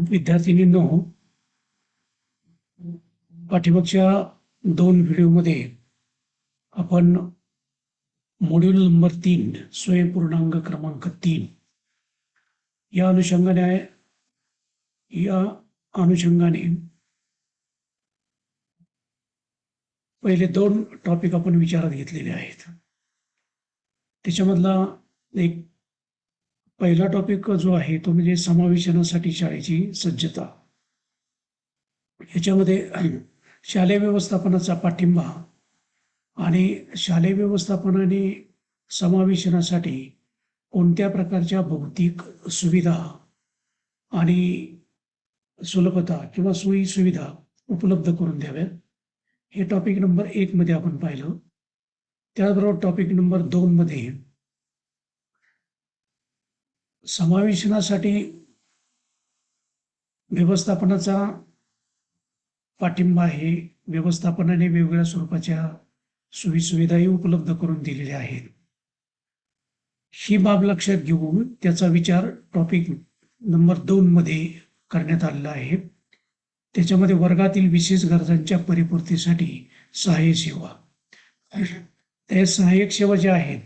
विद्यार्थिनींनो, पाठीमागच्या 2 व्हिडिओमध्ये आपण मॉड्यूल नंबर 3 स्वयंपूर्णांक क्रमांक 3 या अनुषंगाने पहिले 2 टॉपिक आपण विचारात घेतलेले आहेत. त्याच्यामधला एक पहिला टॉपिक जो आहे तो म्हणजे समावेशनासाठी शाळेची सज्जता. ह्याच्यामध्ये शालेय व्यवस्थापनाचा पाठिंबा आणि शालेय व्यवस्थापनाने समावेशनासाठी कोणत्या प्रकारच्या भौतिक सुविधा आणि सुलभता किंवा सोयी सुविधा उपलब्ध करून द्याव्यात, हे टॉपिक नंबर 1 मध्ये आपण पाहिलं. त्याचबरोबर टॉपिक नंबर 2 मध्ये समावेशनासाठी व्यवस्थापनाचा पाठिंबा आहे. व्यवस्थापनाने वेगवेगळ्या स्वरूपाच्या सोयीसुविधाही उपलब्ध करून दिलेल्या आहेत. ही बाब लक्षात घेऊन त्याचा विचार टॉपिक नंबर 2 मध्ये करण्यात आलेला आहे. त्याच्यामध्ये वर्गातील विशेष गरजांच्या परिपूर्तीसाठी सहाय्य सेवा, त्या सहाय्यक सेवा ज्या आहेत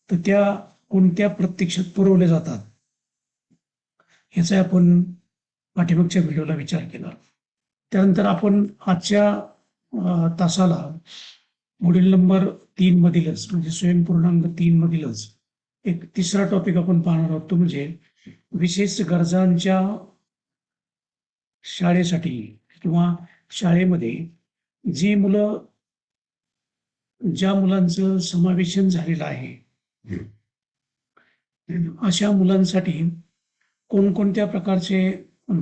तर त्या कोणत्या प्रत्यक्षात पुरवल्या जातात याचा आपण पाठीमागच्या व्हिडिओला विचार केला. त्यानंतर आपण आजच्या तासाला मॉड्यूल नंबर 3 मधीलच म्हणजे स्वयंपूर्णांक 3 मधीलच एक तिसरा टॉपिक आपण पाहणार आहोत. तो म्हणजे विशेष गरजांच्या शाळेसाठी किंवा शाळेमध्ये ज्या मुलांचं समावेशन झालेलं आहे अशा मुलांसाठी कोणकोणत्या प्रकारचे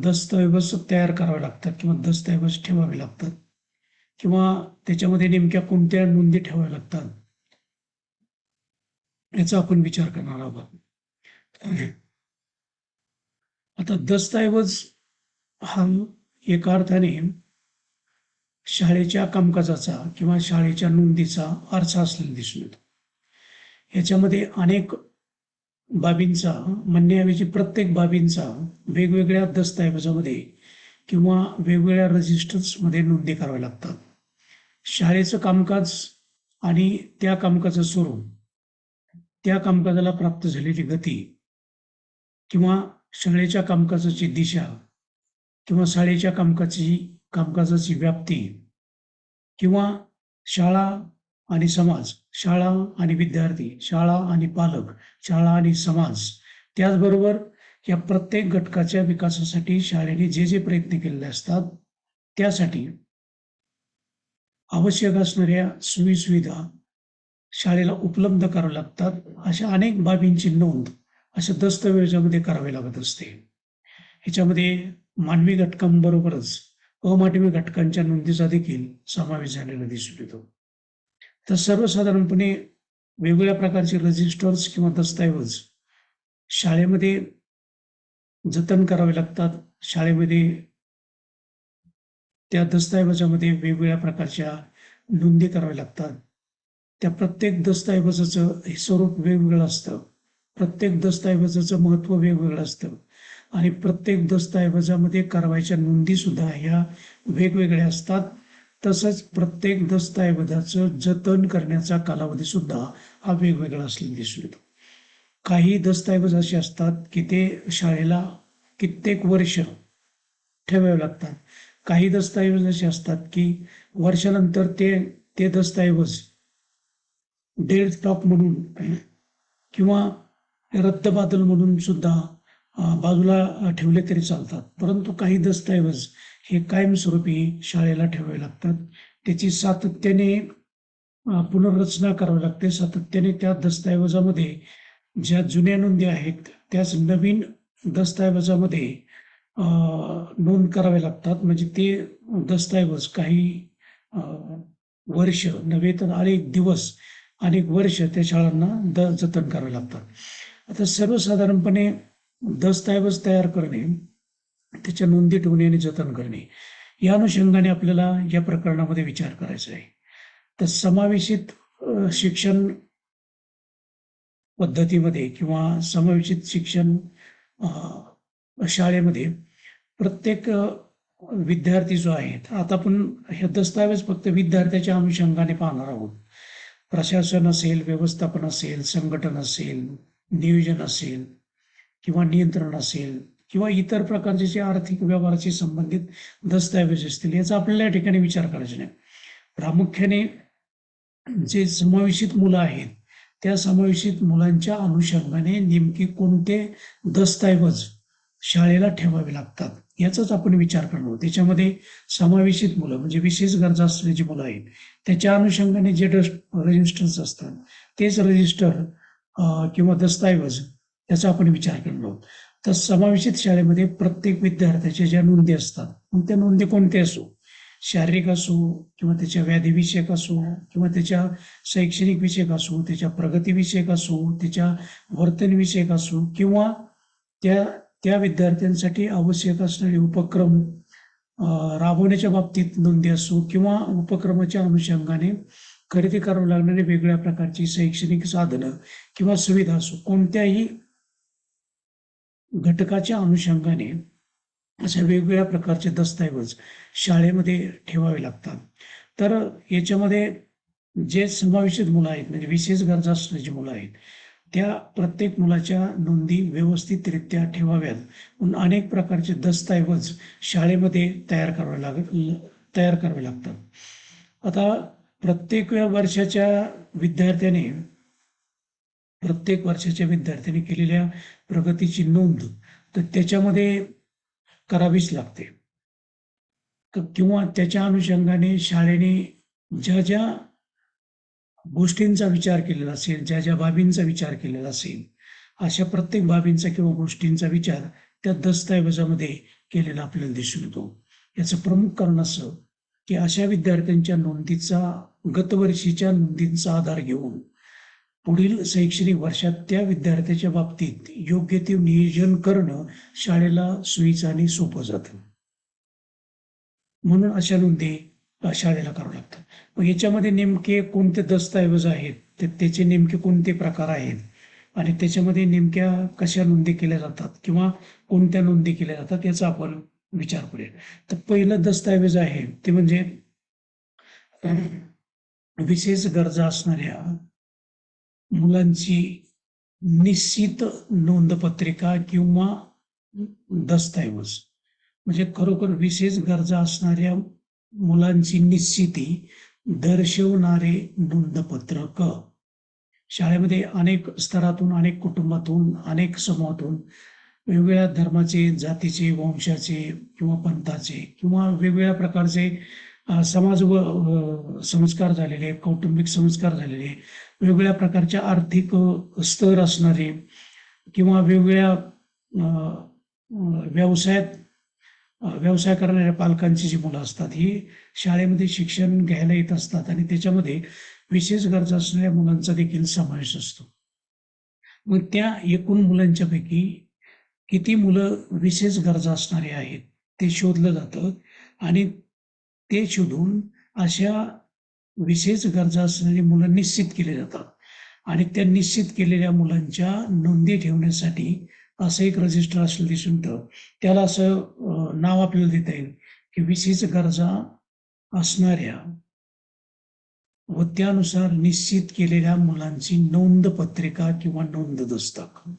दस्तऐवज तयार करावे लागतात किंवा दस्तऐवज ठेवावे लागतात किंवा त्याच्यामध्ये नेमक्या कोणत्या नोंदी ठेवाव्या लागतात याचा आपण विचार करणार आहोत. आता दस्तऐवज हा एका अर्थाने शाळेच्या कामकाजाचा किंवा शाळेच्या नोंदीचा आरसा असलेला दिसून येतो. याच्यामध्ये अनेक बाबींचा म्हणण्याऐवजी प्रत्येक बाबींचा वेगवेगळ्या दस्तऐवजामध्ये किंवा वेगवेगळ्या रजिस्टर्समध्ये नोंदी कराव्या लागतात. शाळेचं कामकाज आणि त्या कामकाजाचं स्वरूप, त्या कामकाजाला प्राप्त झालेली गती किंवा शाळेच्या कामकाजाची दिशा किंवा शाळेच्या कामकाजाची व्याप्ती किंवा शाळा आणि समाज, शाळा आणि विद्यार्थी, शाळा आणि पालक, शाळा आणि समाज, त्याचबरोबर या प्रत्येक घटकाच्या विकासासाठी शाळेने जे प्रयत्न केलेले असतात त्यासाठी आवश्यक असणाऱ्या सोयी सुविधा शाळेला उपलब्ध कराव्या लागतात. अशा अनेक बाबींची नोंद अशा दस्तऐवजामध्ये करावी लागत असते. ह्याच्यामध्ये मानवी घटकांबरोबरच अमानवी घटकांच्या नोंदीचा देखील समावेश झालेला दिसून येतो. तर सर्वसाधारणपणे वेगवेगळ्या प्रकारचे रजिस्टर्स किंवा दस्तऐवज शाळेमध्ये जतन करावे लागतात. शाळेमध्ये त्या दस्तऐवजामध्ये वेगवेगळ्या प्रकारच्या नोंदी कराव्या लागतात. त्या प्रत्येक दस्तऐवजाचं हे स्वरूप वेगवेगळं असतं, प्रत्येक दस्तऐवजाचं महत्त्व वेगवेगळं असतं आणि प्रत्येक दस्तऐवजामध्ये करावयाच्या नोंदी सुद्धा ह्या वेगवेगळ्या असतात. तसंच प्रत्येक दस्तऐवजाचं जतन करण्याचा कालावधी सुद्धा हा वेगवेगळा असलेला दिसून येतो. काही दस्तऐवज असे असतात की ते शाळेला कित्येक वर्ष ठेवावे लागतात. काही दस्तऐवज असे असतात की वर्षानंतर ते दस्तऐवज डेड स्टॉक म्हणून किंवा रद्दबातल म्हणून सुद्धा बाजूला ठेवले तरी चालतात. परंतु काही दस्तऐवज हे कायमस्वरूपी शाळेला ठेवावे लागतात. त्याची सातत्याने पुनर्रचना करावी लागते. सातत्याने त्या दस्तऐवजामध्ये ज्या जुन्या नोंदी आहेत त्याच नवीन दस्तऐवजामध्ये नोंद कराव्या लागतात. म्हणजे ते दस्तऐवज काही वर्ष नव्हे तर अनेक दिवस, अनेक वर्ष त्या शाळांना जतन करावे लागतात. आता सर्वसाधारणपणे दस्तऐवज तयार करणे, त्याच्या नोंदी ठेवणे आणि जतन करणे या अनुषंगाने आपल्याला या प्रकरणामध्ये विचार करायचा आहे. तर समावेशित शिक्षण पद्धतीमध्ये किंवा समावेशित शिक्षण शाळेमध्ये प्रत्येक विद्यार्थी जो आहे, आता आपण हे दस्तावेज फक्त विद्यार्थ्याच्या अनुषंगाने पाहणार आहोत. प्रशासन असेल, व्यवस्थापन असेल, संघटन असेल, नियोजन असेल किंवा नियंत्रण असेल किंवा इतर प्रकारचे जे आर्थिक व्यवहाराशी संबंधित दस्तऐवज असतील, याचा आपल्याला या ठिकाणी विचार करायचा नाही. प्रामुख्याने जे समावेशित मुलं आहेत, त्या समावेशित मुलांच्या अनुषंगाने नेमके कोणते दस्तऐवज शाळेला ठेवावे लागतात, याचाच आपण विचार करणार. त्याच्यामध्ये समावेशित मुलं म्हणजे विशेष गरजा असलेली जी मुलं आहेत, त्याच्या अनुषंगाने जे रजिस्टर्स असतात, तेच रजिस्टर किंवा दस्तऐवज याचा आपण विचार करणार आहोत. तर समावेशित शाळेमध्ये प्रत्येक विद्यार्थ्याच्या ज्या नोंदी असतात, मग त्या नोंदी कोणत्या असो, शारीरिक असो किंवा त्याच्या व्याधीविषयक असो किंवा त्याच्या शैक्षणिक विषयक असो, त्याच्या प्रगतीविषयक असो, त्याच्या वर्तनविषयक असो किंवा त्या त्या विद्यार्थ्यांसाठी आवश्यक असणारे उपक्रम राबवण्याच्या बाबतीत नोंदी असो किंवा उपक्रमाच्या अनुषंगाने खरेदी करावी लागणारी वेगवेगळ्या प्रकारची शैक्षणिक साधनं किंवा सुविधा असो, कोणत्याही घटकाच्या अनुषंगाने अशा वेगवेगळ्या प्रकारचे दस्तऐवज शाळेमध्ये ठेवावे लागतात. तर याच्यामध्ये जे समावेशित मुलं आहेत म्हणजे विशेष गरजा असणारी मुलं आहेत, त्या प्रत्येक मुलाच्या नोंदी व्यवस्थितरित्या ठेवाव्यात म्हणून अनेक प्रकारचे दस्तऐवज शाळेमध्ये तयार करावे लागतात. आता प्रत्येक वर्षाच्या विद्यार्थ्याने केलेल्या प्रगतीची नोंद तर त्याच्यामध्ये करावीच लागते किंवा त्याच्या अनुषंगाने शाळेने ज्या ज्या गोष्टींचा विचार केलेला असेल, ज्या ज्या बाबींचा विचार केलेला असेल, अशा प्रत्येक बाबींचा किंवा गोष्टींचा विचार त्या दस्तऐवजामध्ये केलेला आपल्याला दिसून येतो. याचं प्रमुख कारण असं की अशा विद्यार्थ्यांच्या नोंदीचा गतवर्षीच्या नोंदींचा आधार घेऊन पुढील शैक्षणिक वर्षात त्या विद्यार्थ्याच्या बाबतीत योग्य ते नियोजन करणं शाळेला सोयीचं आणि सोपं जातं. म्हणून अशा नोंदी शाळेला करावं लागतात. मग याच्यामध्ये नेमके कोणते दस्तऐवज आहेत, त्याचे नेमके कोणते प्रकार आहेत आणि त्याच्यामध्ये नेमक्या कशा नोंदी केल्या जातात किंवा कोणत्या नोंदी केल्या जातात याचा आपण विचार करूया. तर पहिलं दस्तऐवज आहे ते म्हणजे विशेष गरजा असणाऱ्या मुलांची निश्चित नोंदपत्रिका किंवा दस्तऐवज. म्हणजे खरोखर विशेष गरजा असणाऱ्या मुलांची निश्चिती दर्शवणारे नोंदपत्रक. शाळेमध्ये अनेक स्तरातून, अनेक कुटुंबातून, अनेक समूहातून वेगवेगळ्या धर्माचे, जातीचे, वंशाचे किंवा पंथाचे किंवा वेगवेगळ्या प्रकारचे समाज व संस्कार झालेले, कौटुंबिक संस्कार झालेले, वेगवेगळ्या प्रकारच्या आर्थिक स्तर असणारे किंवा वेगवेगळ्या व्यवसाय करणाऱ्या पालकांची जी मुलं असतात, ही शाळेमध्ये शिक्षण घ्यायला येत असतात आणि त्याच्यामध्ये विशेष गरजा असणाऱ्या मुलांचा देखील समावेश असतो. मग त्या एकूण मुलांच्या पैकी किती मुलं विशेष गरजा असणारे आहेत ते शोधलं जातं आणि ते शोधून अशा विशेष गरजा असणारी मुलं निश्चित केले जातात आणि त्या निश्चित केलेल्या मुलांच्या नोंदी ठेवण्यासाठी असं एक रजिस्टर असलं दिसून येतं. त्याला असं नाव आपल्याला देता येईल की विशेष गरजा असणाऱ्या व त्यानुसार निश्चित केलेल्या मुलांची नोंद पत्रिका किंवा नोंद दस्तक.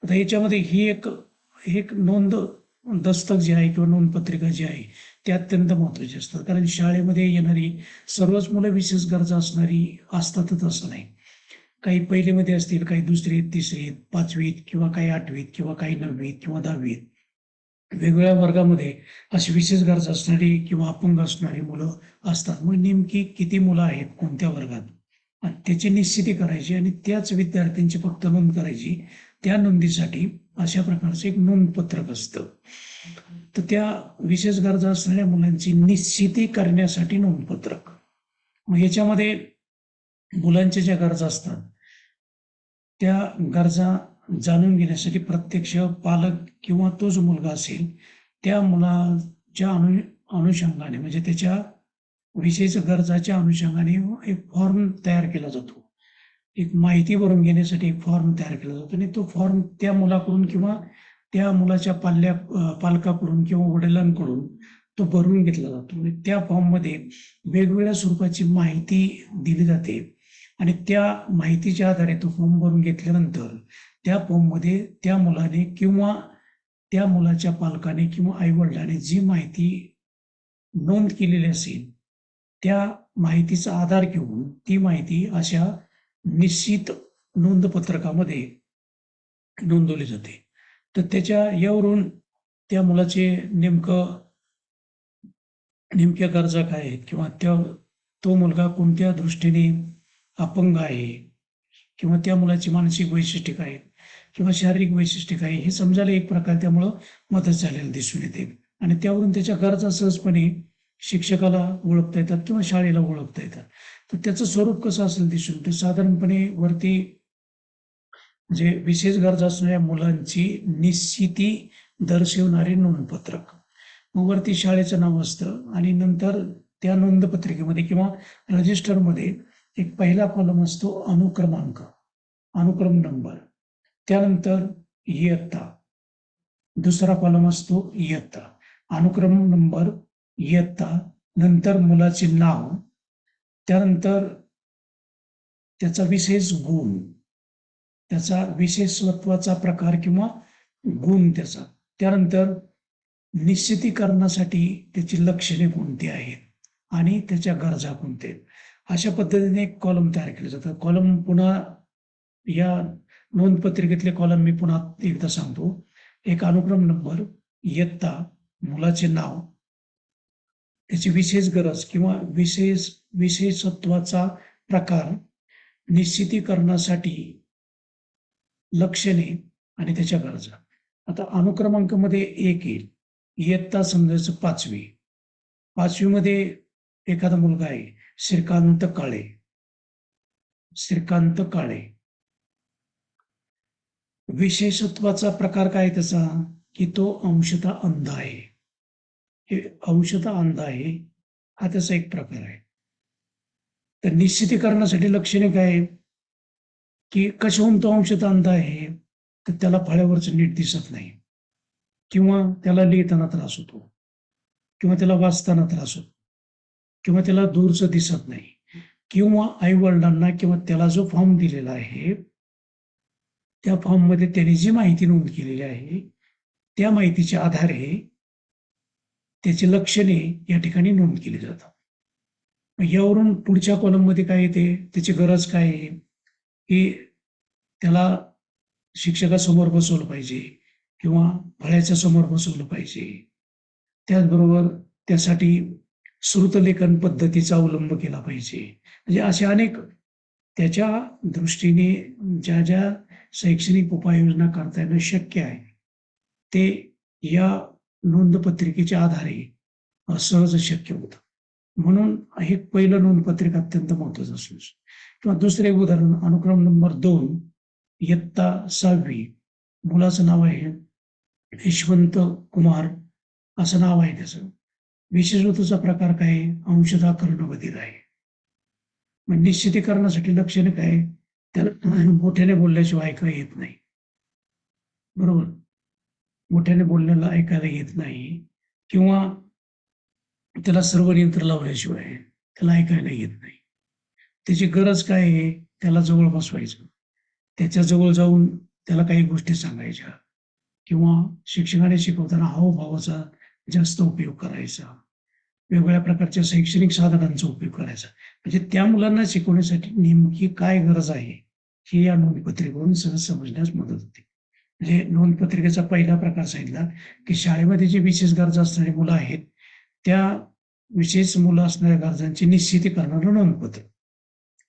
आता याच्यामध्ये ही एक नोंद दस्तक जे आहे किंवा नोंद पत्रिका जी आहे ते अत्यंत महत्वाचे असतात, कारण शाळेमध्ये येणारी सर्वच मुलं विशेष गरजा असणारी असतातच असं नाही. काही पहिलीमध्ये असतील, काही दुसरीत, तिसरीत, पाचवीत किंवा काही आठवीत किंवा काही नववीत किंवा दहावीत, वेगवेगळ्या वर्गामध्ये अशी विशेष गरजा असणारी किंवा अपंग असणारी मुलं असतात. मग नेमकी किती मुलं आहेत कोणत्या वर्गात आणि त्याची निश्चिती करायची आणि त्याच विद्यार्थ्यांची फक्त नोंद करायची. त्या नोंदीसाठी अशा प्रकारचं एक नोंदपत्रक असतं. तर त्या विशेष गरजा असणाऱ्या मुलांची निश्चिती करण्यासाठी नोंदपत्रक. मग याच्यामध्ये मुलांच्या ज्या गरजा असतात त्या गरजा जाणून घेण्यासाठी प्रत्यक्ष पालक किंवा तो जो मुलगा असेल त्या मुलाच्या अनुषंगाने म्हणजे त्याच्या विशेष गरजाच्या अनुषंगाने एक फॉर्म तयार केला जातो. एक माहिती भरून घेण्यासाठी एक फॉर्म तयार केला जातो आणि तो फॉर्म त्या मुलाकडून किंवा त्या मुलाच्या पालकाकडून किंवा वडिलांकडून तो भरून घेतला जातो आणि त्या फॉर्ममध्ये वेगवेगळ्या स्वरूपाची माहिती दिली जाते आणि त्या माहितीच्या आधारे तो फॉर्म भरून घेतल्यानंतर त्या फॉर्ममध्ये त्या मुलाने किंवा त्या मुलाच्या पालकाने किंवा आईवडिलांनी जी माहिती नोंद केलेली असेल त्या माहितीचा आधार घेऊन ती माहिती अशा निश्चित नोंदपत्रकामध्ये नोंदवली जाते. तर यावरून त्या मुलाचे नेमक्या गरजा काय आहेत किंवा तो मुलगा कोणत्या दृष्टीने अपंग आहे किंवा त्या मुलाची मानसिक वैशिष्ट्ये काय आहेत किंवा शारीरिक वैशिष्ट्ये काय हे समजायला एक प्रकार त्यामुळं मदत झालेली दिसून येते आणि त्यावरून त्याच्या गरजा सहजपणे शिक्षकाला ओळखता येतात किंवा शाळेला ओळखता येतात. तर त्याचं स्वरूप कसं असेल दिसून ते साधारणपणे वरती म्हणजे विशेष गरजा असणाऱ्या मुलांची निश्चिती दर्शवणारे नोंदपत्रक, मग वरती शाळेचं नाव असतं आणि नंतर त्या नोंदपत्रिकेमध्ये किंवा रजिस्टरमध्ये एक पहिला कॉलम असतो अनुक्रम नंबर, त्यानंतर इयत्ता, दुसरा कॉलम असतो इयत्ता, अनुक्रम नंबर, इयत्ता, नंतर मुलाचे नाव, त्यानंतर त्याचा विशेष गुण, त्याचा विशेषत्वाचा प्रकार किंवा गुण त्याचा, त्यानंतर निश्चितीकरणासाठी त्याची लक्षणे कोणती आहेत आणि त्याच्या गरजा कोणत्या आहेत. अशा पद्धतीने एक कॉलम तयार केलं जातं. कॉलम पुन्हा या नोंदपत्रिकेतले कॉलम मी पुन्हा एकदा सांगतो. एक अनुक्रम नंबर, इयत्ता, मुलाचे नाव, त्याची विशेष गरज किंवा विशेषत्वाचा प्रकार, निश्चितीकरणासाठी लक्षणे आणि त्याच्या गरजा. आता अनुक्रमांकामध्ये एक येईल, इयत्ता समजायचं पाचवीमध्ये एखादा मुलगा आहे श्रीकांत काळे. विशेषत्वाचा प्रकार काय त्याचा की तो अंशतः अंध आहे. हे अंशतः अंध आहे हा त्याचा एक प्रकार आहे. तर निश्चितीकरणासाठी लक्षणे काय की कशाहून तो अंशतः अंध आहे तर त्याला फळ्यावरचं नीट दिसत नाही किंवा त्याला लिहिताना त्रास होतो किंवा त्याला वाचताना त्रास होतो किंवा त्याला दूरचं दिसत नाही किंवा आई वडिलांना किंवा त्याला जो फॉर्म दिलेला आहे त्या फॉर्ममध्ये त्याने जी माहिती नोंद केलेली आहे त्या माहितीच्या आधारे त्याची लक्षणे या ठिकाणी नोंद केली जातात. यावरून पुढच्या कॉलममध्ये काय येते, त्याची गरज काय आहे की त्याला शिक्षकासमोर बसवलं पाहिजे किंवा फळ्याच्या समोर बसवलं पाहिजे. त्याचबरोबर त्यासाठी श्रुतलेखन पद्धतीचा अवलंब केला पाहिजे. म्हणजे असे अनेक त्याच्या दृष्टीने ज्या शैक्षणिक उपाययोजना करता येणं शक्य आहे ते या नोंदपत्रिकेच्या आधारे सहज शक्य होतं. म्हणून हे पहिलं नोंदपत्रिका अत्यंत महत्वाचं असू. किंवा दुसरे उदाहरण अनुक्रम नंबर 2, इयत्ता 6वी, मुलाचं नाव आहे यशवंत कुमार असं नाव आहे त्याचं. विशेषत्वाचा प्रकार काय, अंशतः कर्णबधिर आहे. मग निश्चितीकरणासाठी लक्षणे काय, त्याला मोठ्याने बोलल्याशिवाय ऐकायला येत नाही. बरोबर, मोठ्याने बोलण्याला ऐकायला येत नाही किंवा त्याला सर्व यंत्र लावल्याशिवाय त्याला ऐकायला येत नाही. त्याची गरज काय आहे, त्याला जवळ बसवायचं, त्याच्या जवळ जाऊन त्याला काही गोष्टी सांगायच्या किंवा शिक्षकाने शिकवताना हावभावाचा जास्त उपयोग करायचा, वेगवेगळ्या प्रकारच्या शैक्षणिक साधनांचा उपयोग करायचा. म्हणजे त्या मुलांना शिकवण्यासाठी नेमकी काय गरज आहे हे या नोंदपत्रिकेवरून सहज समजण्यास मदत होते. म्हणजे नोंदपत्रिकेचा पहिला प्रकार सांगितला की शाळेमध्ये जी विशेष गरजा असणारी मुलं आहेत त्या विशेष मुलं असणाऱ्या गरजांची निश्चिती करणारं नोंदपत्र.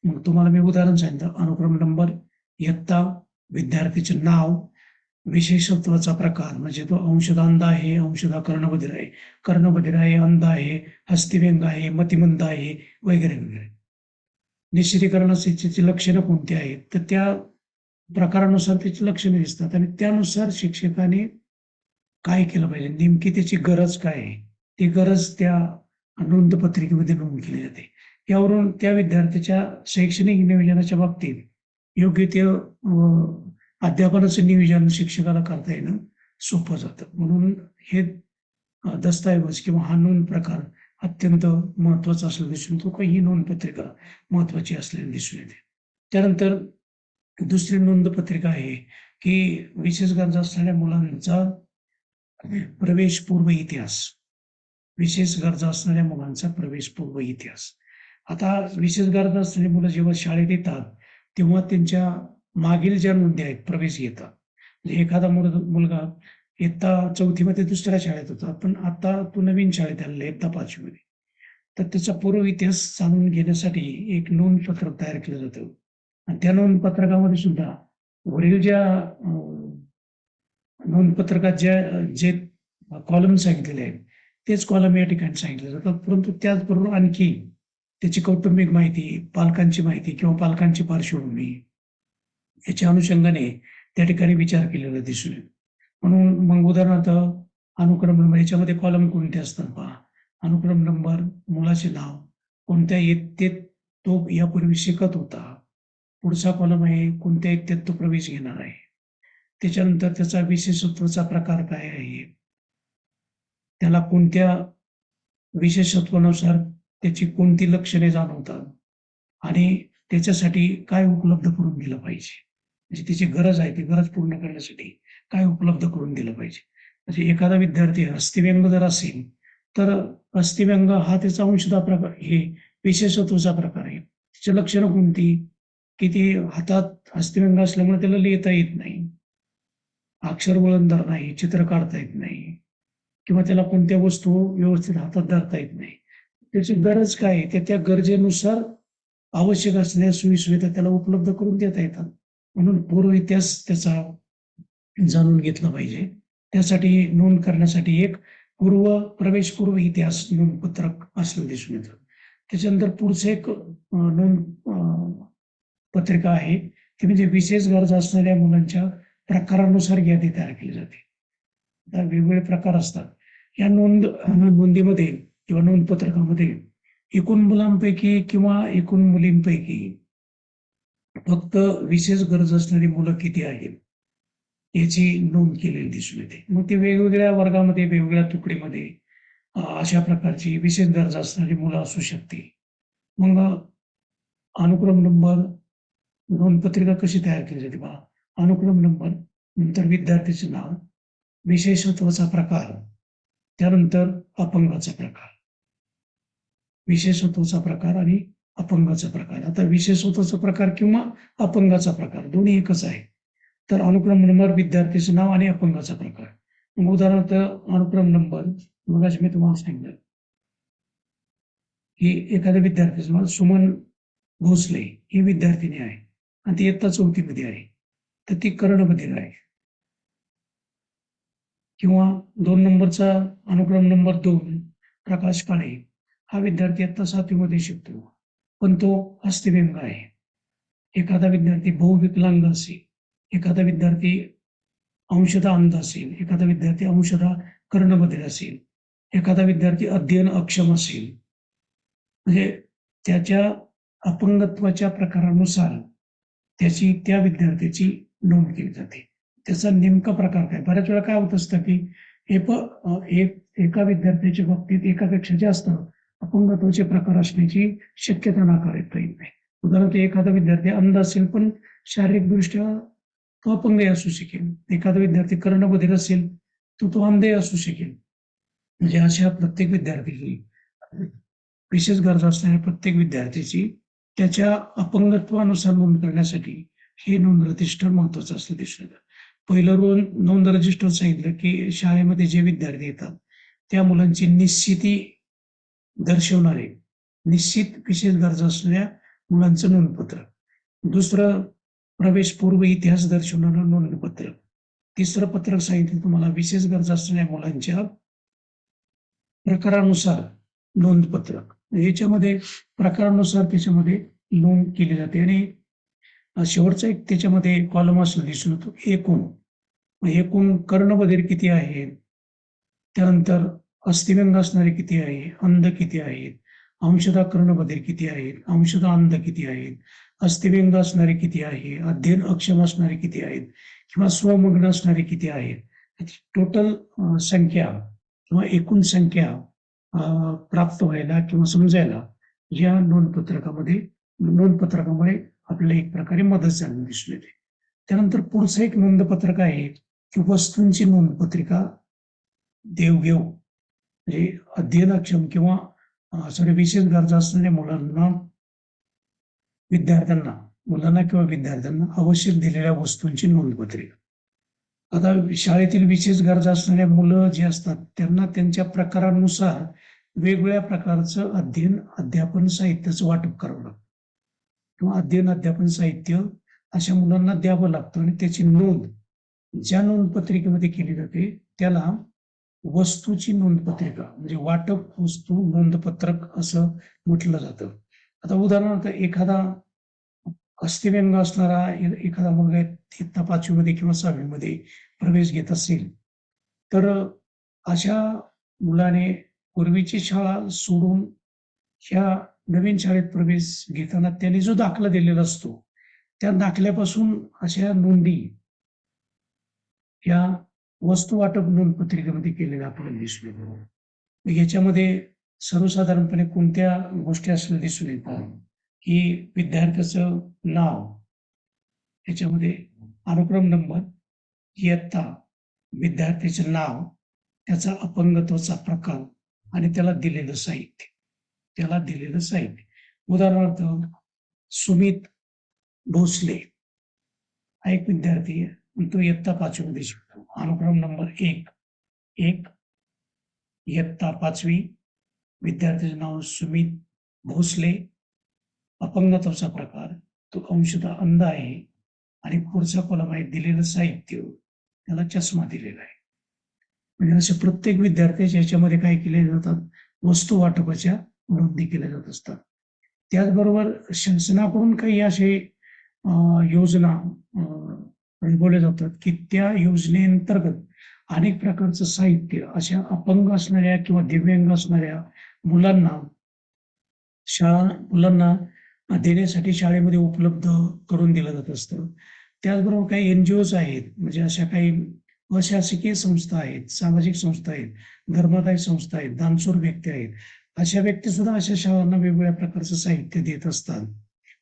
मग तुम्हाला मी उदाहरण सांगितलं, अनुक्रम नंबर, इयत्ता, विद्यार्थीचे नाव, विशेषत्वाचा प्रकार म्हणजे तो अंशतः अंध आहे, अंशतः कर्णबधिर आहे, अंध आहे, हस्तिव्यंग आहे, मतिमंद आहे वगैरे वगैरे. निश्चितीकरणाची लक्षणं कोणती आहेत तर त्या प्रकारानुसार त्याची लक्षणे दिसतात आणि त्यानुसार शिक्षकाने काय केलं पाहिजे, नेमकी त्याची गरज काय आहे ती गरज त्या नोंदपत्रिकेमध्ये नोंद केली जाते. यावरून त्या विद्यार्थ्याच्या शैक्षणिक नियोजनाच्या बाबतीत योग्य ते अध्यापनाचं नियोजन शिक्षकाला करता येणं सोपं जातं. म्हणून हे दस्तऐवज किंवा हा नोंद प्रकार अत्यंत महत्वाचा असलेला दिसून येतो, का ही नोंद पत्रिका महत्वाची असलेली दिसून येते. त्यानंतर दुसरी नोंद पत्रिका आहे की विशेष गरजा असणाऱ्या मुलांचा प्रवेशपूर्व इतिहास. विशेष गरजा असणाऱ्या मुलांचा प्रवेशपूर्व इतिहास. आता विशेष गरजा असणारी मुलं जेव्हा शाळेत येतात, तेव्हा त्यांच्या मागील ज्या नोंदी आहेत प्रवेश घेतात. म्हणजे एखादा मुलगा इयत्ता 4थी मध्ये दुसऱ्या शाळेत होता, पण आता तो नवीन शाळेत आलेला आहे इयत्ता 5वी मध्ये. तर त्याचा पूर्व इतिहास जाणून घेण्यासाठी एक नोंद पत्रक तयार केलं जातं. आणि त्या नोंद पत्रकामध्ये सुद्धा वरील ज्या नोंद पत्रकात जे कॉलम सांगितलेले आहेत, तेच कॉलम या ठिकाणी सांगितले जातात. परंतु त्याचबरोबर आणखी त्याची कौटुंबिक माहिती, पालकांची माहिती किंवा पालकांची पार्श्वभूमी याच्या अनुषंगाने त्या ठिकाणी विचार केलेला दिसून येतो. म्हणून मग उदाहरणार्थ अनुक्रम नंबर याच्यामध्ये कॉलम कोणते असतात पहा. अनुक्रम नंबर, मुलाचे नाव, कोणत्या इयत्तेत तो यापूर्वी शिकत होता. पुढचा कॉलम आहे कोणत्या इयत्तेत तो प्रवेश घेणार आहे. त्याच्यानंतर त्याचा विशेषत्वाचा प्रकार काय आहे, त्याला कोणत्या विशेषत्वानुसार त्याची कोणती लक्षणे जाणवतात आणि त्याच्यासाठी काय उपलब्ध करून दिलं पाहिजे. म्हणजे त्याची गरज आहे, ती गरज पूर्ण करण्यासाठी काय उपलब्ध करून दिलं पाहिजे. म्हणजे एखादा विद्यार्थी हस्तिव्यंग जर असेल, तर हस्तिव्यंग हा त्याचा अंशतः प्रकार, हे विशेषत्वाचा प्रकार आहे. त्याची लक्षणं कोणती, की ती हातात हस्तिव्यंग असल्यामुळे त्याला लिहिता येत नाही, अक्षर वळणदार नाही, चित्र काढता येत नाही किंवा त्याला कोणत्या वस्तू व्यवस्थित हातात धरता येत नाही. त्याची गरज काय आहे, त्या गरजेनुसार आवश्यक असलेल्या सोयीसुविधा त्याला उपलब्ध करून देता येतात. म्हणून पूर्व इतिहास त्याचा जाणून घेतला पाहिजे. त्यासाठी नोंद करण्यासाठी एक प्रवेशपूर्व इतिहास नोंदपत्रक असलं दिसून येतं. त्याच्यानंतर पुढचं एक नोंद पत्रिका आहे, ती म्हणजे विशेष गरजा असणाऱ्या मुलांच्या प्रकारानुसार यादी तयार केली जाते. वेगवेगळे प्रकार असतात. या नोंदीमध्ये किंवा नोंदपत्रकामध्ये एकूण मुलांपैकी किंवा एकूण मुलींपैकी फक्त विशेष गरज असणारी मुलं किती आहेत याची नोंद केलेली दिसून येते. मग ते वेगवेगळ्या वर्गामध्ये, वेगवेगळ्या तुकडीमध्ये अशा प्रकारची विशेष गरजा असणारी मुलं असू शकते. मग अनुक्रम नंबर नोंदपत्रिका कशी तयार केली जाते पहा. अनुक्रम नंबर, नंतर विद्यार्थीचे नाव, विशेषत्वाचा प्रकार, त्यानंतर अपंगाचा प्रकार. विशेषत्वाचा प्रकार आणि अपंगाचा प्रकार. आता विशेषत्वाचा प्रकार किंवा अपंगाचा प्रकार दोन्ही एकच आहे. तर अनुक्रम नंबर, विद्यार्थीचे नाव आणि अपंगाचा प्रकार. मग उदाहरणार्थ अनुक्रम नंबर, मगाशी मी तुम्हाला सांगितलं की एखाद्या विद्यार्थीचं नाव सुमन भोसले ही विद्यार्थिनी आहे आणि ती इयत्ता 4थी मध्ये आहे, तर ती कर्णबधिर आहे. किंवा 2 नंबरचा अनुक्रम नंबर 2, प्रकाश काळे हा विद्यार्थी इयत्ता 7वी मध्ये शिकतो, पण तो हस्तिव्यंग आहे. एखादा विद्यार्थी बहुविकलांग असेल, एखादा विद्यार्थी अंशतः अंध असेल, एखादा विद्यार्थी अंशतः कर्णबधिर असेल, एखादा विद्यार्थी अध्ययन अक्षम असेल, म्हणजे त्याच्या अपंगत्वाच्या प्रकारानुसार त्याची त्या विद्यार्थ्याची नोंद केली जाते. त्याचा नेमका प्रकार काय. बऱ्याच वेळा काय होत असतं की एका विद्यार्थ्याच्या बाबतीत एकापेक्षा जास्त अपंगत्वाचे प्रकार असण्याची शक्यता नाकारता येत नाही. उदाहरणार्थ एखादा विद्यार्थी अंध असेल पण शारीरिकदृष्ट्या तो अपंगही असू शकेल. एखादा विद्यार्थी कर्णबधिर असेल तर तो अंधही असू शकेल. म्हणजे अशा प्रत्येक विद्यार्थीची, विशेष गरजा असणाऱ्या प्रत्येक विद्यार्थ्याची त्याच्या अपंगत्वानुसार नोंद करण्यासाठी हे नोंद रजिस्टर महत्वाचं असं दिसून येतं. पहिलं नोंद रजिस्टर सांगितलं की शाळेमध्ये जे विद्यार्थी येतात त्या मुलांची निश्चिती दर्शवणारे निश्चित विशेष गरजा असणाऱ्या मुलांचं नोंदपत्र. दुसरं प्रवेशपूर्व इतिहास दर्शवणारं नोंदपत्र. तिसरं पत्रक सांगितलं तुम्हाला विशेष गरजा असणाऱ्या मुलांच्या प्रकारानुसार नोंदपत्रक. याच्यामध्ये प्रकारानुसार त्याच्यामध्ये नोंद केली जाते. आणि शेवटचा एक त्याच्यामध्ये कॉलम असं दिसून येतो एकूण कर्णबधिर किती आहेत, त्यानंतर अस्थिव्यंग असणारे किती आहे, अंध किती आहेत, अंशतः कर्णबधिर किती आहेत, अंशतः अंध किती आहेत, अस्थिव्यंग असणारे किती आहे, अध्ययन अक्षम असणारे किती आहेत किंवा स्वमग्न असणारे किती आहेत, टोटल संख्या किंवा एकूण संख्या प्राप्त व्हायला किंवा समजायला या नोंदपत्रकामुळे आपल्याला एक प्रकारे मदत झालेली दिसून येते. त्यानंतर पुढचं एक नोंदपत्रक आहे की वस्तूंची नोंदपत्रिका देवघेव म्हणजे अध्ययनक्षम किंवा विशेष गरजा असणाऱ्या मुलांना किंवा विद्यार्थ्यांना आवश्यक दिलेल्या वस्तूंची नोंदपत्रिका. आता शाळेतील विशेष गरजा असणाऱ्या मुलं जे असतात त्यांना त्यांच्या प्रकारानुसार वेगवेगळ्या प्रकारचं अध्यापन साहित्याचं वाटप करावं लागतं किंवा अध्यापन साहित्य अशा मुलांना द्यावं लागतं आणि त्याची नोंद ज्या नोंदपत्रिकेमध्ये केली जाते त्याला वस्तूची नोंदपत्रिका म्हणजे वाटप वस्तू नोंदपत्रक असं म्हटलं जातं. आता उदाहरणार्थ एखादा अस्थिव्यंग असणारा एखादा मुलगा इयत्ता 5वी मध्ये किंवा 6वी मध्ये प्रवेश घेत असेल तर अशा मुलाने पूर्वीची शाळा सोडून ह्या नवीन शाळेत प्रवेश घेताना त्यांनी जो दाखला दिलेला असतो त्या दाखल्यापासून अशा नोंदी या वस्तू वाटप नोंदपत्रिकेमध्ये केलेल्या आपल्याला दिसून येतो. याच्यामध्ये सर्वसाधारणपणे कोणत्या गोष्टी असलेल्या दिसून येतात की विद्यार्थ्याचं नाव, याच्यामध्ये अनुक्रम नंबर, इयत्ता, विद्यार्थ्याचे नाव, त्याचा अपंगत्वाचा प्रकार आणि त्याला दिलेलं साहित्य. उदाहरणार्थ सुमित भोसले हा एक विद्यार्थी आहे, तो इयत्ता 5वी मध्ये शिकतो. अनुक्रम नंबर 1 इयत्ता 5वी, विद्यार्थ्याचे नाव सुमित भोसले, अपंगत्वाचा प्रकार, तो अंशतः अंध आहे आणि पुढचा कॉलम आहे दिलेलं साहित्य, त्याला चष्मा दिलेला आहे. म्हणजे अशा प्रत्येक विद्यार्थ्याच्या याच्यामध्ये काय केले जातात, वस्तू वाटपाच्या नोंदी केल्या जात असतात. त्याचबरोबर शासनाकडून काही असे योजना राबवल्या जातात की त्या योजनेअंतर्गत अनेक प्रकारचं साहित्य अशा अपंग असणाऱ्या किंवा दिव्यांग असणाऱ्या मुलांना देण्यासाठी शाळेमध्ये उपलब्ध करून दिलं जात असतं. त्याचबरोबर काही NGOs आहेत, म्हणजे अशा काही अशासकीय संस्था आहेत, सामाजिक संस्था आहेत, धर्मदायी संस्था आहेत, दानशूर व्यक्ती आहेत. अशा व्यक्ती सुद्धा अशा शाळांना वेगवेगळ्या प्रकारचं साहित्य देत असतात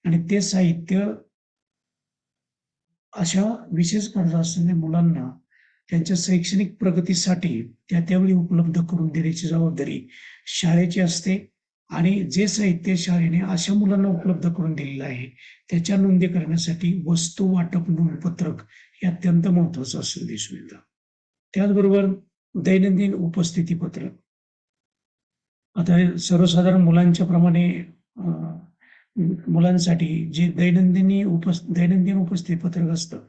आणि ते साहित्य अशा विशेष गरजा असणाऱ्या मुलांना त्यांच्या शैक्षणिक प्रगतीसाठी त्यावेळी उपलब्ध करून देण्याची जबाबदारी शाळेची असते आणि जे साहित्य शाळेने अशा मुलांना उपलब्ध करून दिलेलं आहे त्याच्या नोंदी करण्यासाठी वस्तू वाटप नोंदपत्रक हे अत्यंत महत्वाचं असं दिसून येतं. त्याचबरोबर दैनंदिन उपस्थिती पत्रक. आता सर्वसाधारण मुलांच्या प्रमाणे मुलांसाठी जे दैनंदिन उपस्थिती पत्रक असतं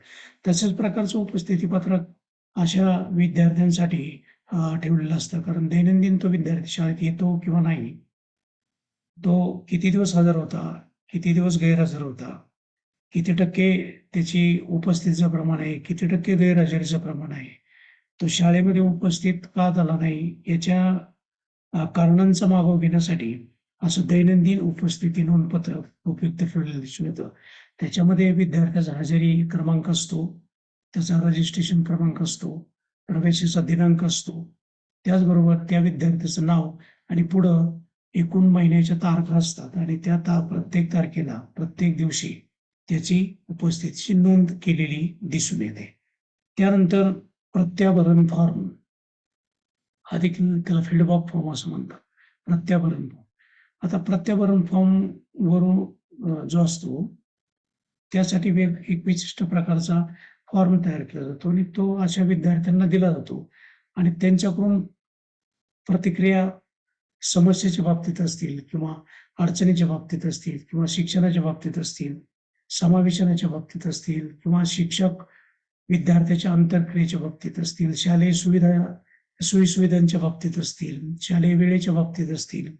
तशाच प्रकारचं उपस्थिती पत्रक अशा विद्यार्थ्यांसाठी ठेवलेलं असतं. कारण दैनंदिन तो विद्यार्थी शाळेत येतो किंवा नाही, तो किती दिवस हजर होता, किती दिवस गैरहजर होता, किती टक्के त्याची उपस्थितीचं प्रमाण आहे, किती टक्के गैरहजेरीचं प्रमाण आहे, तो शाळेमध्ये उपस्थित का झाला नाही याच्या कारणांचा मागोवा घेण्यासाठी असं दैनंदिन उपस्थिती नोंदपत्रक उपयुक्त ठरलेलं दिसून येतं. त्याच्यामध्ये विद्यार्थ्याचा हजेरी क्रमांक असतो, त्याचा रजिस्ट्रेशन क्रमांक असतो, प्रवेशाचा दिनांक असतो, त्याचबरोबर त्या विद्यार्थ्याचं नाव आणि पुढं एकूण महिन्याच्या तारखा असतात आणि त्या प्रत्येक तारखेला प्रत्येक दिवशी त्याची उपस्थितीची नोंद केलेली दिसून येते. त्यानंतर प्रत्याभरण फॉर्म, हा देखील त्याला फीडबॅक फॉर्म असं म्हणतात. प्रत्याभरण फॉर्म. आता प्रत्याभरण फॉर्म वरून जो असतो त्यासाठी एक विशिष्ट प्रकारचा फॉर्म तयार केला जातो आणि तो अशा विद्यार्थ्यांना दिला जातो आणि त्यांच्याकडून प्रतिक्रिया समस्येच्या बाबतीत असतील किंवा अडचणीच्या बाबतीत असतील किंवा शिक्षणाच्या बाबतीत असतील, समावेशनाच्या बाबतीत असतील किंवा शिक्षक विद्यार्थ्याच्या आंतरक्रियेच्या बाबतीत असतील, शालेय सोयीसुविधांच्या बाबतीत असतील, शालेय वेळेच्या बाबतीत असतील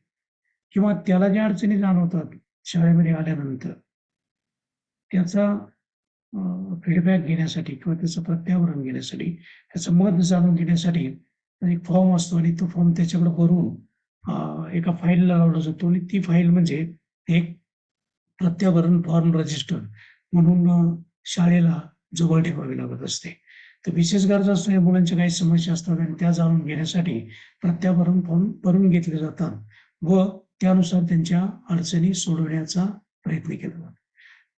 किंवा त्याला ज्या अडचणी जाणवतात शाळेमध्ये आल्यानंतर त्याचा फीडबॅक घेण्यासाठी किंवा त्याचं प्रत्यावरण घेण्यासाठी, त्याचं मत जाणून घेण्यासाठी एक फॉर्म असतो आणि तो फॉर्म त्याच्याकडे भरून एका फाईलला लावला जातो आणि ती फाईल म्हणजे एक प्रत्याभरण फॉर्म रजिस्टर म्हणून शाळेला जवळ ठेवावी लागत असते. तर विशेष गरजा असणाऱ्या मुलांच्या काही समस्या असतात आणि त्या जाणून घेण्यासाठी प्रत्याभरण फॉर्म भरून घेतले जातात व त्यानुसार त्यांच्या अडचणी सोडवण्याचा प्रयत्न केला जातो.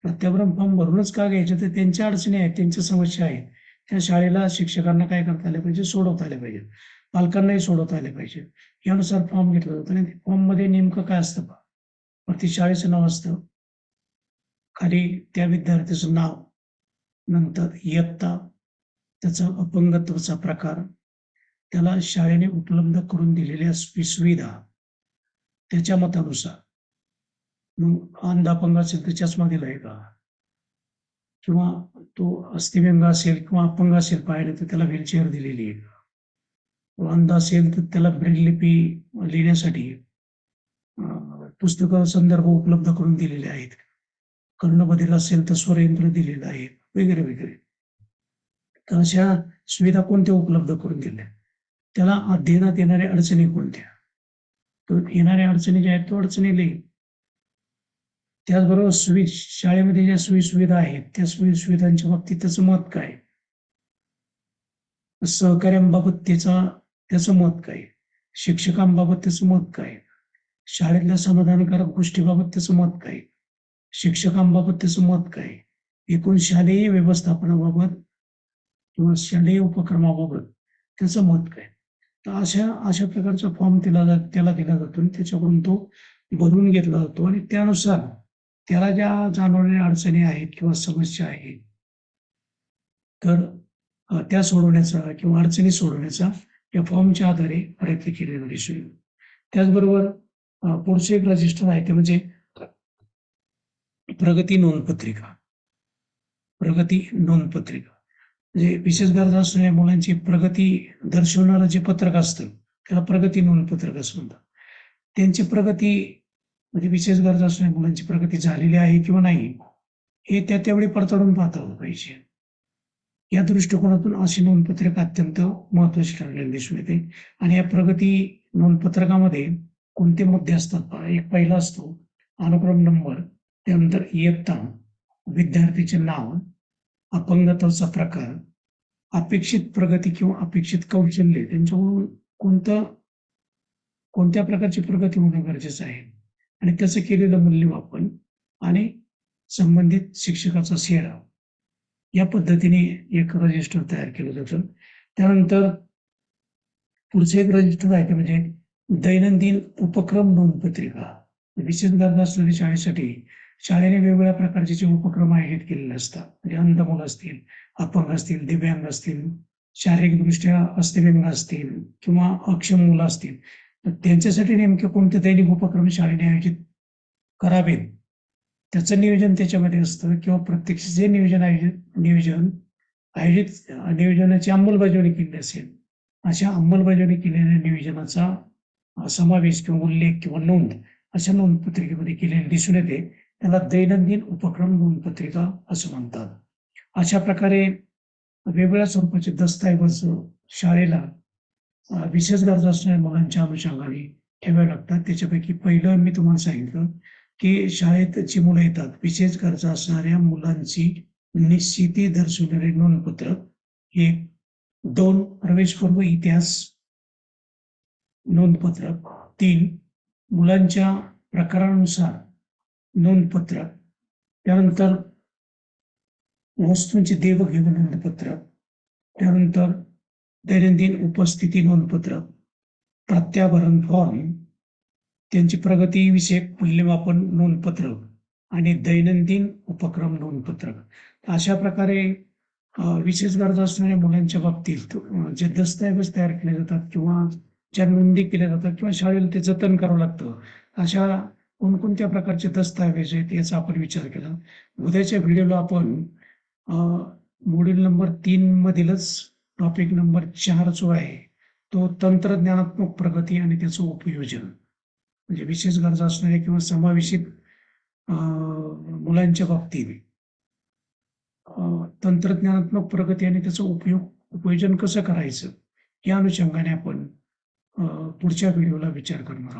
प्रत्याभरण फॉर्म भरूनच का घ्यायचे, तर त्यांच्या अडचणी आहेत, त्यांच्या समस्या आहेत, त्या शाळेला शिक्षकांना काय करता आले पाहिजे, सोडवता आले पाहिजे, पालकांनाही सोडवता आले पाहिजे. यानुसार फॉर्म घेतला जातो आणि फॉर्म मध्ये नेमकं काय असतं, वरती शाळेचं नाव असतं, खाली त्या विद्यार्थ्याचं नाव, नंतर इयत्ता, त्याचा अपंगत्वाचा प्रकार, त्याला शाळेने उपलब्ध करून दिलेल्या सुविधा, त्याच्या मतानुसार. मग अंध अपंग असेल तर चष्मा दिलाय का, किंवा तो अस्थिव्यंग असेल किंवा अपंग असेल पायाने तर त्याला व्हीलचेअर दिलेली आहे. तो अंध असेल तर त्याला ब्रेल लिपी लिहिण्यासाठी पुस्तकं संदर्भ उपलब्ध करून दिलेले आहेत. कर्णबधिर असेल तर स्वरयंत्र दिलेलं आहे, वगैरे वगैरे. तर अशा सुविधा कोणत्या उपलब्ध करून दिल्या, त्याला अध्ययनात येणाऱ्या अडचणी कोणत्या, तर येणाऱ्या अडचणी ज्या आहेत तो अडचणी लिही. त्याचबरोबर शाळेमध्ये ज्या सोयी सुविधा आहेत त्या सोयी सुविधांच्या बाबतीत त्याचं मत काय, सहकार्यांबाबत त्याचं मत काय, शिक्षकांबाबत त्याचं मत काय, शाळेतल्या समाधानकारक गोष्टीबाबत त्याचं मत काय, शिक्षकांबाबत त्याचं मत काय, एकूण शालेय व्यवस्थापनाबाबत किंवा शालेय उपक्रमाबाबत त्याचं मत काय. तर अशा प्रकारचा फॉर्म त्याला दिला जातो आणि त्याच्याकडून तो भरून घेतला जातो आणि त्यानुसार त्याला ज्या जाणवणाऱ्या अडचणी आहेत किंवा समस्या आहेत तर त्या सोडवण्याचा किंवा अडचणी सोडवण्याचा या फॉर्मच्या आधारे प्रयत्न केलेला दिसून येतो. त्याचबरोबर पुढचे एक रजिस्टर आहे ते म्हणजे प्रगती नोंदपत्रिका. प्रगती नोंदपत्रिका म्हणजे विशेष गरजा असणाऱ्या मुलांची प्रगती दर्शवणारं जे पत्रक असतं त्याला प्रगती नोंदपत्रक असं म्हणतात. त्यांची प्रगती म्हणजे विशेष गरजा असणाऱ्या मुलांची प्रगती झालेली आहे किंवा नाही हे त्यावेळी पडताळून पाहता आलं पाहिजे. या दृष्टिकोनातून अशी नोंदपत्रक अत्यंत महत्वाची ठरलेली दिसून येते. आणि या प्रगती नोंदपत्रकामध्ये कोणते मुद्दे असतात, एक पहिला असतो अनुक्रम नंबर, त्यानंतर इयत्ता, विद्यार्थीचे नाव, अपंगत्वाचा प्रकार, अपेक्षित प्रगती किंवा अपेक्षित कौशल्य, त्यांच्याकडून कोणत्या प्रकारची प्रगती होणं गरजेचं आहे आणि त्याचं केलेलं मूल्यमापन आणि संबंधित शिक्षकाचा सेरा, या पद्धतीने एक रजिस्टर तयार केलं जातं. त्यानंतर पुढचे एक रजिस्टर आहे ते म्हणजे दैनंदिन उपक्रम नोंदपत्रिका. विशेष गरजा असणाऱ्या शाळेसाठी शाळेने वेगवेगळ्या प्रकारचे जे उपक्रम आयोजित केलेले असतात, म्हणजे अंध मुलं असतील, अपंग असतील, दिव्यांग असतील, शारीरिकदृष्ट्या अस्थिव्यंग असतील किंवा अक्षम मुलं असतील, तर त्यांच्यासाठी नेमके कोणते दैनिक उपक्रम शाळेने आयोजित करावेत त्याचं नियोजन त्याच्यामध्ये असतं किंवा प्रत्यक्ष जे नियोजनाची अंमलबजावणी केली असेल अशा अंमलबजावणी केलेल्या नियोजनाचा समावेश किंवा उल्लेख किंवा नोंद अशा नोंदपत्रिकेमध्ये केलेली दिसून येते. त्याला दैनंदिन उपक्रम नोंदपत्रिका असं म्हणतात. अशा प्रकारे वेगवेगळ्या स्वरूपाचे दस्तऐवज शाळेला विशेष गरजा असणाऱ्या मुलांच्या अनुषंगाने ठेवावे लागतात. त्याच्यापैकी पहिलं मी तुम्हाला सांगितलं की शाळेत जी मुलं येतात विशेष गरजा असणाऱ्या मुलांची निश्चिती दर्शवणारे नोंदपत्रक, हे 2 प्रवेशपूर्व इतिहास नोंदपत्रक, 3 मुलांच्या प्रकारानुसार नोंदपत्रक, त्यानंतर वस्तूंची देवघेव नोंदपत्रक, त्यानंतर दैनंदिन उपस्थिती नोंदपत्रक, प्रत्याभरण फॉर्म, त्यांची प्रगतीविषयक मूल्यमापन नोंदपत्रक आणि दैनंदिन उपक्रम नोंदपत्रक. अशा प्रकारे विशेष गरजा असणाऱ्या मुलांच्या बाबतीत जे दस्तऐवज तयार केले जातात किंवा ज्या नोंदी केल्या जातात किंवा शाळेला ते जतन करावं लागतं, अशा कोणकोणत्या प्रकारचे दस्तऐवज आहेत याचा आपण विचार केला. उद्याच्या व्हिडिओला आपण मॉड्यूल नंबर 3 मधीलच टॉपिक नंबर 4 जो आहे तो तंत्रज्ञानात्मक प्रगती आणि त्याचं उपयोजन, म्हणजे विशेष गरजा असणाऱ्या किंवा समावेशित मुलांच्या बाबतीत तंत्रज्ञानात्मक प्रगती आणि त्याचं उपयोजन कसं करायचं या अनुषंगाने आपण पुढच्या व्हिडिओला विचार करणार आहोत.